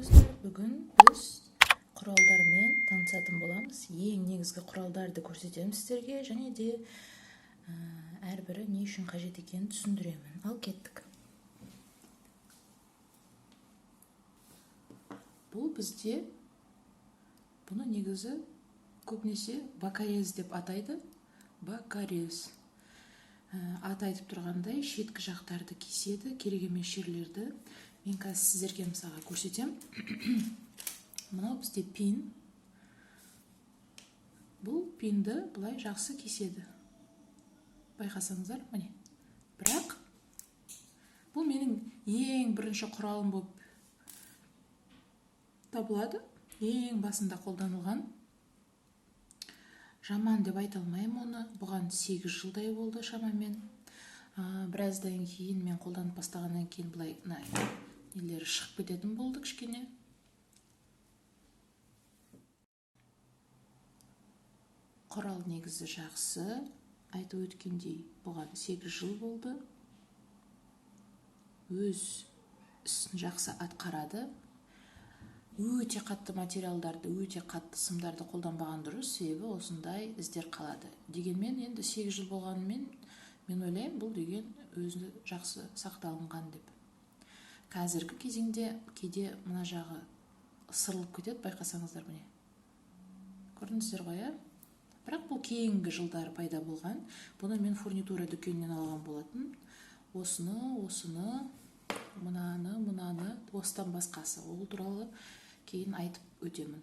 достар, бүгін біз құралдармен танысатын боламыз. Ең негізгі құралдарды көрсетемін сіздерге, және де әрбірі не үшін қажет екенін түсіндіремін. Ал кеттік. Бұл бізде бұны негізі көбінесе бакарез деп атайды. Бакарез. Аты айтып тұрғандай шеткі жақтарды кеседі, керек емес жерлерді. Мен қазір сіздерге мысалға көрсетем. Мынау бізде пин. Бұл пинді бұлай жақсы кеседі. Байқасаңыздар, міне. Бірақ бұл менің ең бірінші құралым болып табылады. Ең басында қолданылған. Жаман деп айта алмаймын оны. Бұған 8 жылдай болды шамамен. Біраздан кейін мен қолданып бастағаннан кейін бұлай нелері шығып кететін болды кішкене. Құрал негізі жақсы. Айтып өткендей, бұған 8 жыл болды. Өз ісін жақсы атқарады. Өте қатты материалдарды, өте қатты сымдарды қолданбаған дұрыс, себебі осындай іздер қалады. Дегенмен енді 8 жыл болғанымен мен ойлаймын, бұл деген өзі жақсы сақталынған деп. Қазіргі кезеңде кейде мына жағы ысырылып кетеді, байқасаңыздар міне. Көрдіңіздер ғой, бірақ бұл кейінгі жылдары пайда болған. Бұны мен фурнитура дүкенінен алған болатын. Осыны, мынаны, осыдан басқасы. Ол туралы кейін айтып өтемін.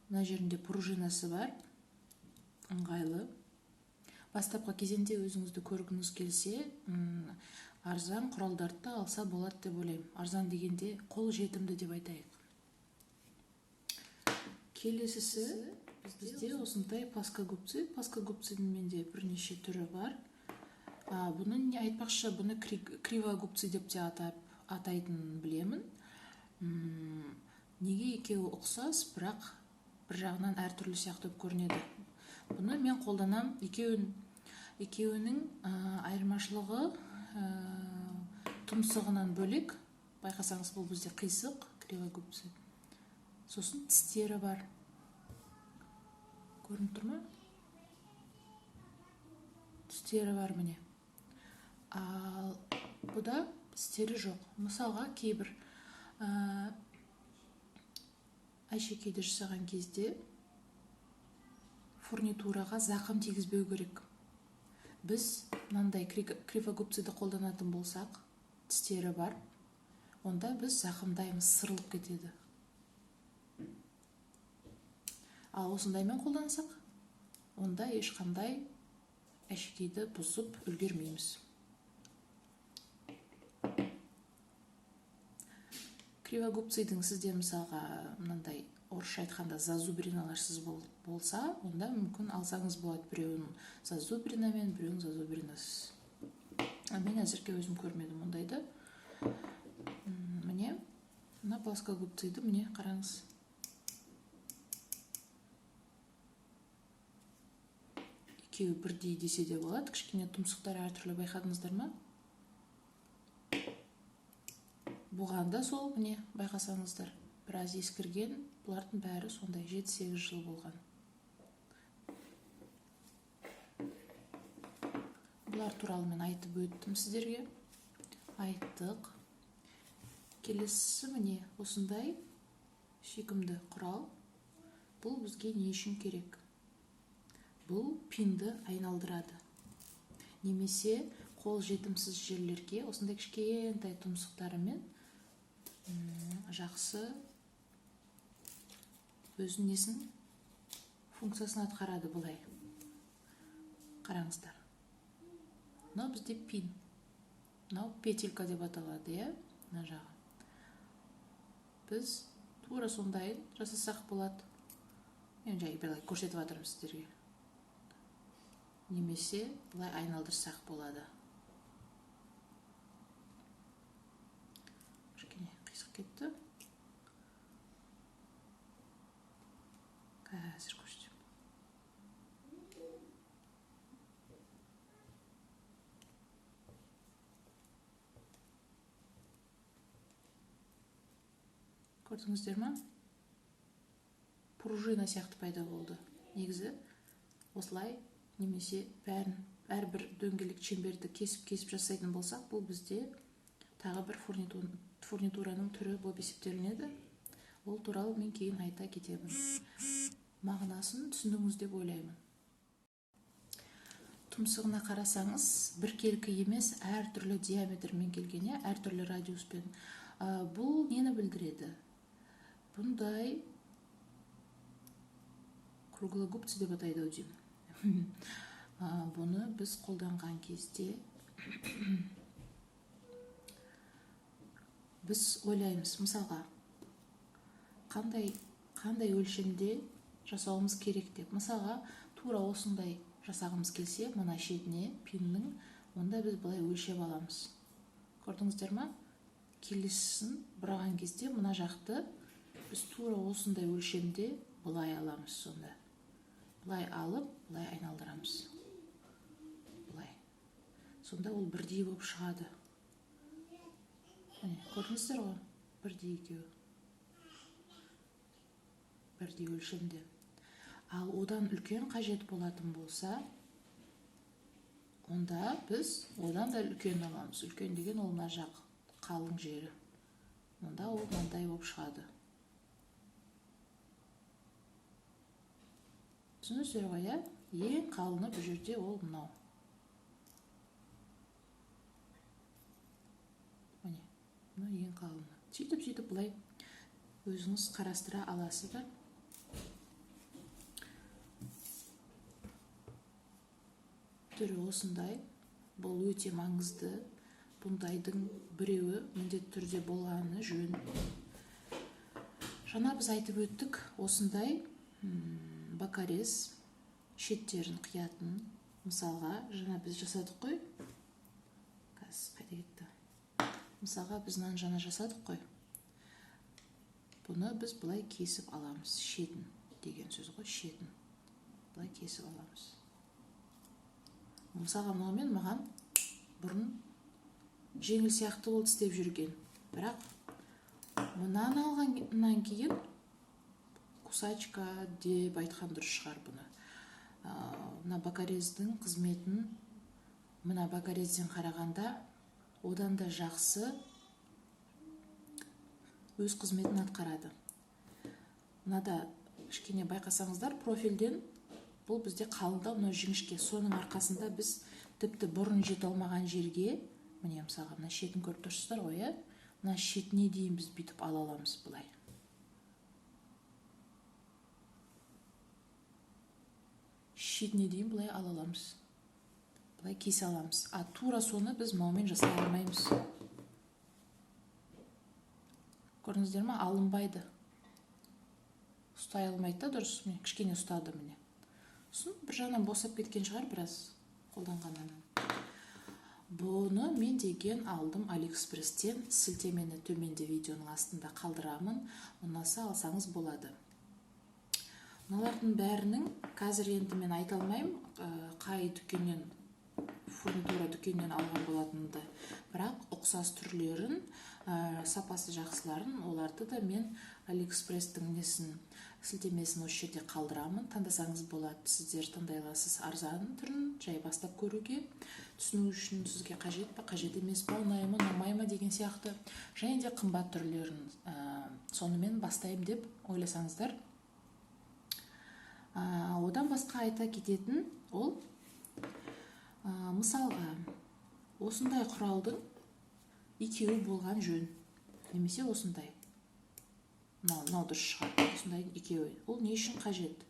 Мына жерінде пружинасы бар, ыңғайлы. Бастапқы кезеңде өзіңізді көргіңіз келсе, арзан құралдарды алса болады деп ойлаймын. Арзан дегенде қол жетімді деп айтайық. Келесісі бізде осындай плоскогубцы. Плоскогубцының менде бірнеше түрі бар. Бұны не айтпақшы, бұны кривогубцы деп те атайтынын білемін. Неге екеуі ұқсас, бірақ бір жағынан әртүрлі сияқты көрінеді. Бұны мен қолданам. Екеуінің айырмашылығы тұмсығынан бөлек. Байқасаңыз, бұл бізде қисық, кривогубцы. Сосын тістері бар. Көрініп тұр ма? Тістері бар міне. Ал бұда тістері жоқ. Мысалға кейбір әшекейді жасаған кезде фурнитураға зақым тигізбеу керек. Біз мынандай кривогубцыды қолданатын болсақ, тістері бар, онда біз зақымдаймыз, сырылып кетеді. Ал осындаймен қолдансақ, онда ешқандай әшекейді бұзып үлгермейміз. Кривогубцыйдың сізде мысалға мынандай орысша айтқанда зазубриналарсыз болса, онда мүмкін алсаңыз болады, біреуін зазубринамен, біреуін зазубринасыз. Мен әзірге өзім көрмедім ондайды. Міне, мына плоскогубцыйды міне қараңыз. Екеуі бірдей десе де болады, кішкене тұмсықтары әртүрлі, байқадыңыздар ма? Бұған да сол, міне, байқасаңыздар, біраз ескірген, бұлардың бәрі сондай 7-8 жыл болған. Бұлар туралы мен айтып өттім сіздерге. Айттық. Келесі міне, осындай шекімді құрал. Бұл бізге не үшін керек? Бұл пинді айналдырады. Немесе қол жетімсіз жерлерге осындай кішкентай тұмсықтарымен жақсы өзін несін функциясын атқарады бұлай. Қараңыздар. Мынау бізде пин. Мынау петелька деп аталады, мына жағы. Біз тура сондайын жасасақ болады. Мен жай былай көрсетіп жатырмын сіздерге. Немесе бұлай айналдырсақ болады. Кетті. Қазір көрсетем. көрдіңіздер ма? Пружина сияқты пайда болды. Негізі осылай немесе әрбір дөңгелек чемберді кесіп жасайтын болсақ, бұл бізде тағы бір фурнитураның түрі болып есептелінеді. Ол туралы мен кейін айта кетемін. Мағынасын түсіндіңіз деп ойлаймын. Тұмсығына қарасаңыз, біркелкі емес, әртүрлі диаметрмен келген, әртүрлі радиуспен. Бұл нені білдіреді? Бұндай круглогубцы деп атайды ау деймін. Бұны біз қолданған кезде біз ойлаймыз, мысалға, қандай өлшемде жасауымыз керек деп. Мысалға, тура осындай жасағымыз келсе, мына шетіне пиннің, онда біз былай өлшеп аламыз. Көрдіңіздер ма? Келесісін бұраған кезде мына жақты біз тура осындай өлшемде былай аламыз сонда. Былай алып, былай айналдырамыз. Былай. Сонда ол бірдей болып шығады. Көрдіңіздер ғой? Бірдей екеуі. Бірдей өлшемде. Ал одан үлкен қажет болатын болса, онда біз одан да үлкен аламыз. Үлкен деген ол мына жақ қалың жері. Онда ол мынандай болып шығады. Түсініңіздер ғой, ең қалыны бұл жерде ол мынау. Міне, мынау ең қалыны. Сөйтіп былай өзіңіз қарастыра аласыздар. Түрі осындай, бұл өте маңызды. Бұндайдың біреуі міндетті түрде болғаны жөн. Жаңа біз айтып өттік, осындай бакарез шеттерін қиятын. Мысалға, жаңа біз жасадық қой. Қайда кетті? Мысалға, біз мынаны жаңа жасадық қой. Бұны біз былай кесіп аламыз. Шетін деген сөз ғой, шетін. Былай кесіп аламыз. Мысалға, мынаумен маған бұрын жеңіл сияқты болды істеп жүрген. Бірақ мынаны алғаннан кейін кусачка деп айтқан дұрыс шығар бұны. Мына бакарездің қызметін мына бакарезден қарағанда одан да жақсы өз қызметін атқарады. Мынада кішкене байқасаңыздар, профильден бұл бізде қалыңдау, мынау жіңішке. Соның арқасында біз тіпті бұрын жете алмаған жерге, міне мысалға, мына шетін көріп тұрсыздар ғой, мына шетіне дейін біз бүйтіп ала аламыз былай. Шетіне дейін былай ала аламыз. Былай кесе аламыз. Тура соны біз маумен жасай алмаймыз. Көрдіңіздер ма? Алынбайды. Ұстай алмайды да дұрыс. Кішкене ұстады міне. Бір жағынан босап кеткен шығар біраз қолданғаннан. Бұны мен деген алдым Алиэкспресстен. Сілтемені төменде видеоның астында қалдырамын. Ұнаса алсаңыз болады. Мыналардың бәрінің қазір енді мен айта алмаймын, қай дүкеннен, фурнитура дүкеннен алған болатынды. Бірақ ұқсас түрлерін, сапасы жақсыларын, оларды да мен Алиэкспресстің сілтемесін осы жерде қалдырамын. Таңдасаңыз болады. Сіздер таңдай аласыз арзан түрін жай бастап көруге. Түсіну үшін сізге қажет па, қажет емес па, ұнай ма, ұнамай ма деген сияқты. Және де қымбат түрлерін сонымен бастайым деп ойласаңыздар. Одан басқа айта кететін ол, мысалға, осындай құралдың екеуі болған жөн. Немесе осындай. Мынау дұрыс шығар. Осындай екеуі. Ол не үшін қажет?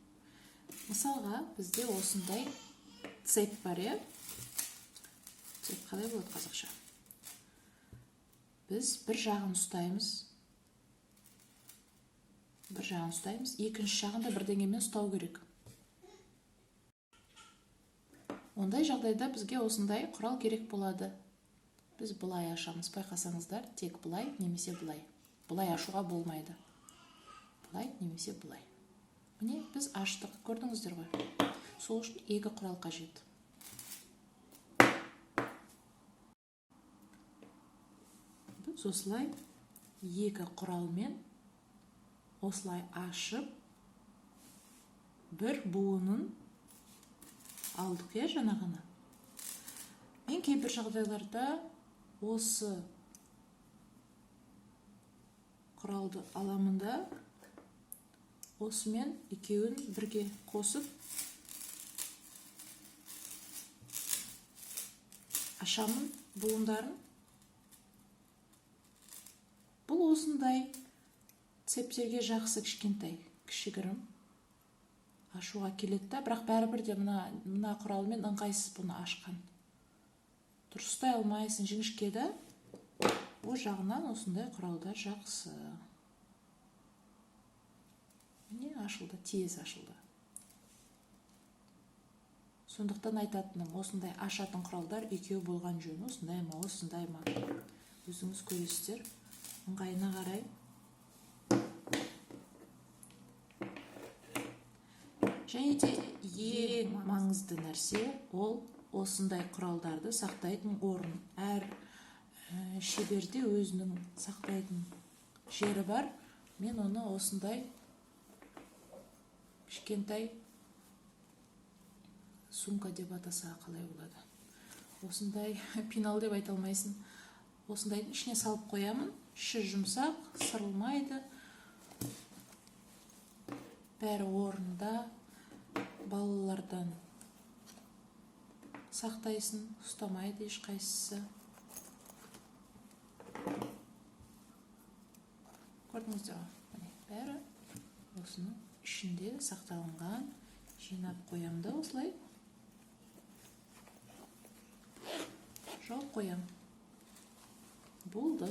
Мысалға, бізде осындай цеп бар, цеп қалай болады қазақша? Біз бір жағын ұстаймыз. Екінші жағында бірдеңемен ұстау керек. Ондай жағдайда бізге осындай құрал керек болады. Біз бұлай ашамыз, байқасаңыздар, тек бұлай немесе бұлай. Бұлай ашуға болмайды. Бұлай немесе бұлай. Міне біз аштық, көрдіңіздер ғой. Сол үшін екі құрал қажет. Біз осылай екі құралмен осылай ашып бір буынын алдық, жаңа ғана. Мен кейбір жағдайларда осы құралды аламын да осымен екеуін бірге қосып ашамын буындарын. Бұл осындай цептерге жақсы кішігірім ашуға келеді да, бірақ бәрібір де мына құралмен ыңғайсыз бұны ашқан. Дұрыстай алмайсың, жіңішке да. О жағынан осындай құралдар жақсы. Міне ашылды, тез ашылды. Сондықтан айтатыным, осындай ашатын құралдар екеу болған жөн. Осындай ма. Өзіңіз көресіздер, ыңғайына қарай. Және де ең маңызды нәрсе ол осындай құралдарды сақтайтын орын. Әр шеберде өзінің сақтайтын жері бар. Мен оны осындай кішкентай сумка деп атаса қалай болады. Осындай пенал деп айта алмайсың. Осындайдың ішіне салып қоямын. Іші жұмсақ, сырылмайды. Бәрі орында. Балалардан сақтайсын, ұстамайды ешқайсысы. Көрдіңіздер ме? Бәрі осының ішінде сақталынған. Жинап қоямды осылай. Жауып қоям. Болды.